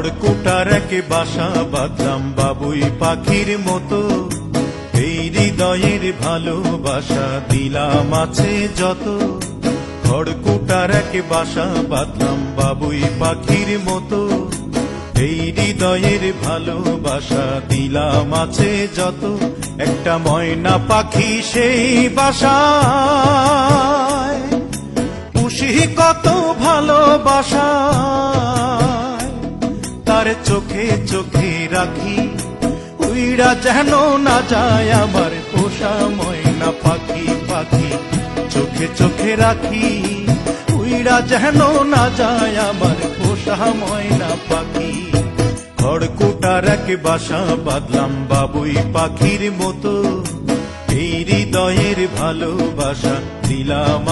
খড়কুটার এক বাসা বাঁধলাম বাবুই পাখির মতো, এই হৃদয়ের ভালোবাসা দিলাম আছে যত। খড়কুটার এক বাসা বাঁধলাম বাবুই পাখির মতো, এই হৃদয়ের ভালোবাসা দিলাম আছে যত। একটা ময়না পাখি সেই বাসায়, পুষি কত ভালোবাসা, তার চোখে চোখে রাখি, উইড়া যেন না যায় আমার পোষা ময়না পাখি। পাখি চোখে চোখে রাখি, উইড়া যেন না যায় আমার পোষা ময়না পাখি। খড়কুটার এক বাসা বাঁধলাম বাবুই পাখির মতো, এই হৃদয়ের ভালোবাসা দিলাম।